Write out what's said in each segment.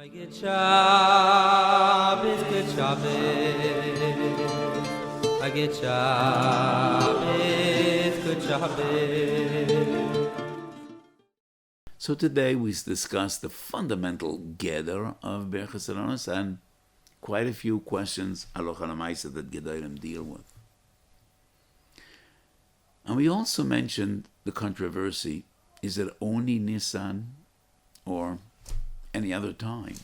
I get Shabbos, good Shabbos. I get Shabbos, good Shabbos. So today we discussed the fundamental gather of Berchas Alonos and quite a few questions halacha l'maaseh that Gedolim deal with. And we also mentioned the controversy: is it only Nisan or any other time?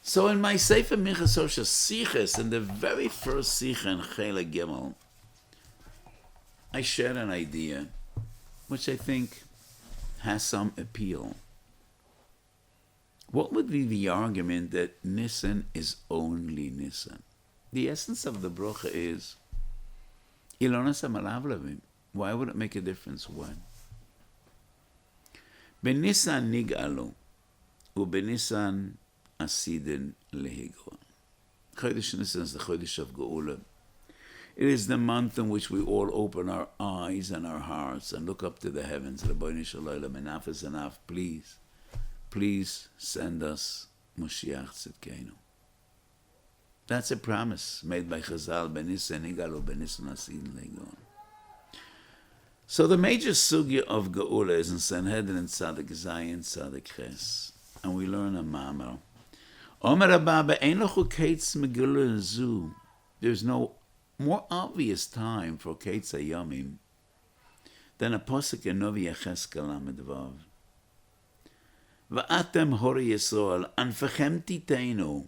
So in my Sefer Minchas Osha Siches, in the very first Sicha in Chele Gimel, I shared an idea which I think has some appeal. What would be the argument that Nisan is only Nisan? The essence of the brocha is Ilonas HaMalav Levim. Why would it make a difference when? Benisan nig'alu, ubenisan asidin lehigron. Chodesh Nisan is the Chodesh of Geula. It is the month in which we all open our eyes and our hearts and look up to the heavens. Rabbeinu Shalom, enough is enough. Please send us Moshiach Tzidkeinu. That's a promise made by Chazal, benisan nig'alu, benisan asidin lehigron. So the major sugya of Geula is in Sanhedrin Tzadik Zayin Tzadik Ches, and we learn a mamar. Omer Abba ein lochu kates megillah zu. There's no more obvious time for kates hayomim than a posuk in Novi Yecheskel Lamed Vav. Va'atem hori Yisrael anfechem titeinu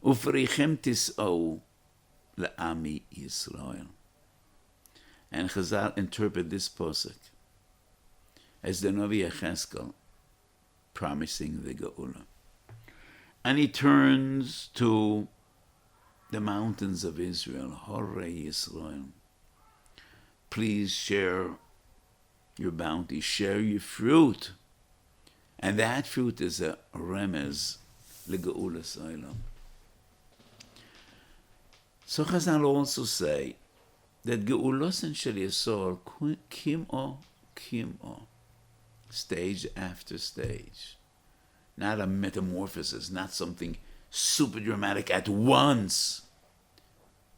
ufrichem tis'ou le'ami Yisrael. And Chazal interpret this posuk as the Novi Yecheskel promising the Geula. And he turns to the mountains of Israel, Horei Yisrael. Please share your bounty, share your fruit. And that fruit is a remez, leGeula Olam. So Chazal also say that Geulosen Shel Yisrael kim'o, stage after stage. Not a metamorphosis, not something super dramatic at once.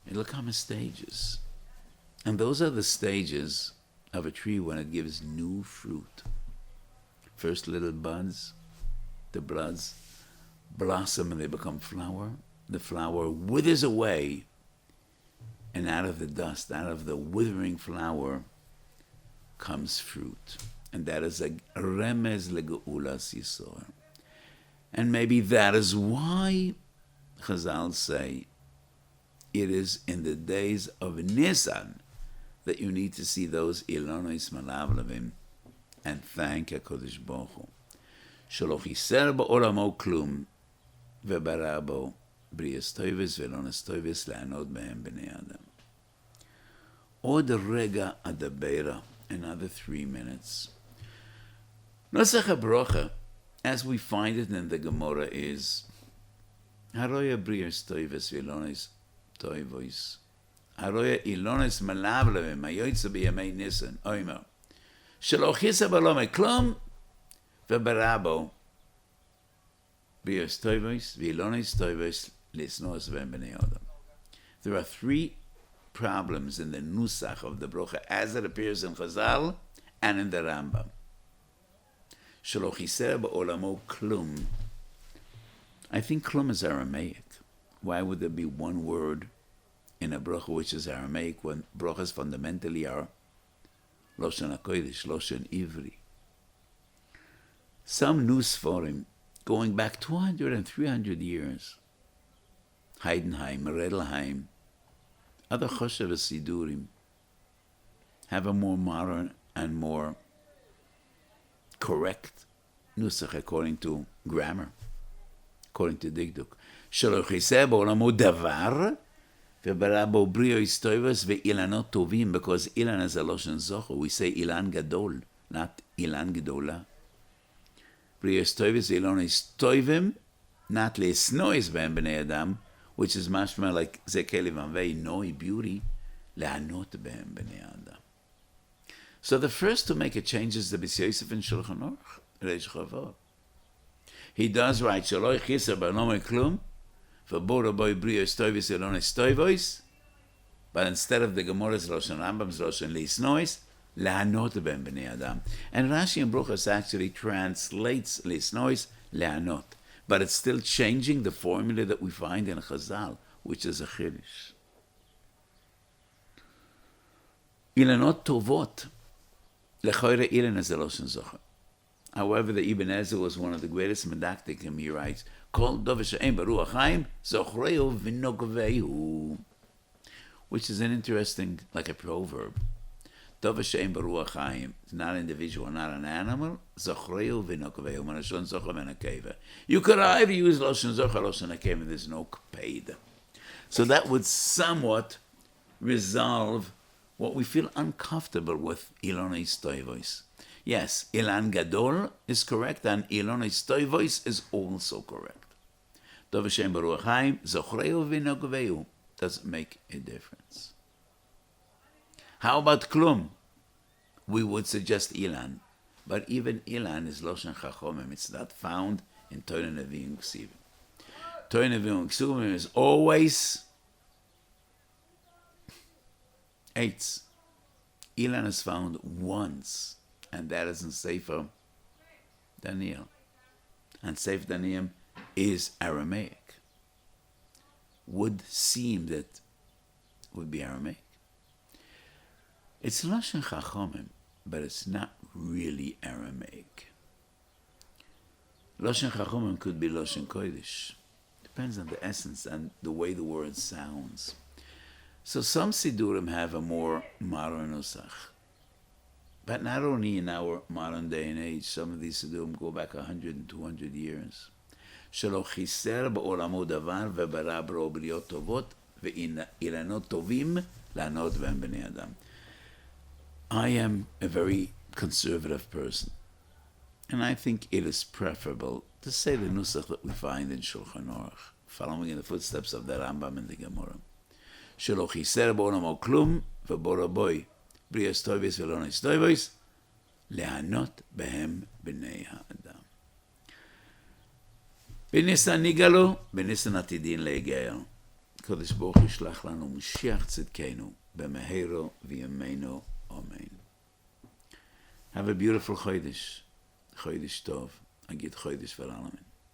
It'll come in stages. And those are the stages of a tree when it gives new fruit. First little buds, the buds blossom and they become flower. The flower withers away, and out of the dust, out of the withering flower, comes fruit. And that is a remez leGeulas Yisrael. And maybe that is why Chazal say it is in the days of Nisan that you need to see those Ilonos Malav Levim and thank HaKadosh Baruch Hu. Shelo chiser ba'olamo klum ve'bara bo brias toives ve'lonas toives le'anod behem b'nei Adam. Od rega adabera, another 3 minutes. Nosach HaBrocha, as we find it in the Gemara, is Haroya brias toives ve'lonas toives. Haroya ilonas malav levim hayoytze b'yamei Nisan. Omer. Shelo chiser ba'olamo klum ve'bara bo brias toives ve'lonas toives le'snos behem b'nei Adam. There are 3 problems in the nusach of the brocha as it appears in Chazal and in the Rambam. Shelo chiser ba'olamo klum. I think klum is Aramaic. Why would there be one word in a brocha which is Aramaic when brochas fundamentally are Loshen HaKodesh, Loshen Ivri? Some nusforim going back 200 and 300 years, Heidenheim, Redelheim, other Choshev Sidurim have a more modern and more correct nusach according to grammar, according to Dikduk. Shelo chiser ba'olamo davar ve'bara bo brios toivos ve'ilanot tovim, because ilan is a loshen zocher. We say ilan gadol, not ilan gedola. Brios toivos ve'ilanos tovim, not le'snois behem b'nei Adam, which is mashma like zekeli vanvei noi, beauty, le'anot behem b'nei Adam. So the first to make a change is the B'si Yosef in Shulchan Aruch, Reish Chavor. He does write, Shaloi Chiser Barnomei Klum, V'bora Boi Briyos Toivis Elonis Toivois, but instead of the Gemara's Rosh and Rambam's Rosh and Lisnois, Lehanot Ben Bnei Adam. And Rashi and Bruchas actually translates Lisnois, Lehanot. But it's still changing the formula that we find in Chazal, which is a Chiddush. Ilanot Tovot. Lechoire Ilan is a Loshen Zocher. However, the Ibn Ezra was one of the greatest medactikim. He writes, Kol Dov She'em Baruch Chaim, Zochreu V'nogveihu. Which is an interesting, like a proverb. Dov She'em Baruch Chaim. It's not an individual, not an animal. Zochreu V'nogveihu. Manashon Zocher V'nakeva. You could either use Loshen Zocher, Loshen Akeva. There's no Kpeid. So that would somewhat resolve what we feel uncomfortable with Ilonei Stoivois. Yes, Ilan Gadol is correct, and Ilonei Stoivois is also correct. Dov Hashem Baruch Chaim, Zochreu V'nogveihu. Doesn't make a difference. How about Klum? We would suggest Ilan, but even Ilan is Loshen Chachomim. It's not found in Torah Nevi'im Ksivim. Torah Nevi'im Ksivim is always eights. Ilan is found once, and that is in Sefer Daniel. And Sefer Daniel is Aramaic. Would seem that would be Aramaic. It's Lashon Chachomim, but it's not really Aramaic. Lashon Chachomim could be Lashon Kodesh. Depends on the essence and the way the word sounds. So some Sidurim have a more modern Nusach. But not only in our modern day and age, some of these Sidurim go back 100 and 200 years. שלא חיסר בעולמו דבר וברא ברו בריאות טובות ואילנות טובים לענות בהם בני אדם. I am a very conservative person, and I think it is preferable to say the nusach that we find in Shulchan Aruch, following in the footsteps of the Rambam and the Gemara. שלא חיסר בעולמו כלום ובורא בוי בריאות טובות ולענות טובות לענות בהם בני האדם. בניסן ניגלו, בניסן עתידין להגיעו. קדוש ברוך ישלח לנו משיח צדקנו, במהרו וימינו, אמן. Have a beautiful Chodesh. Chodesh Tov. I get Chodesh for Alamin.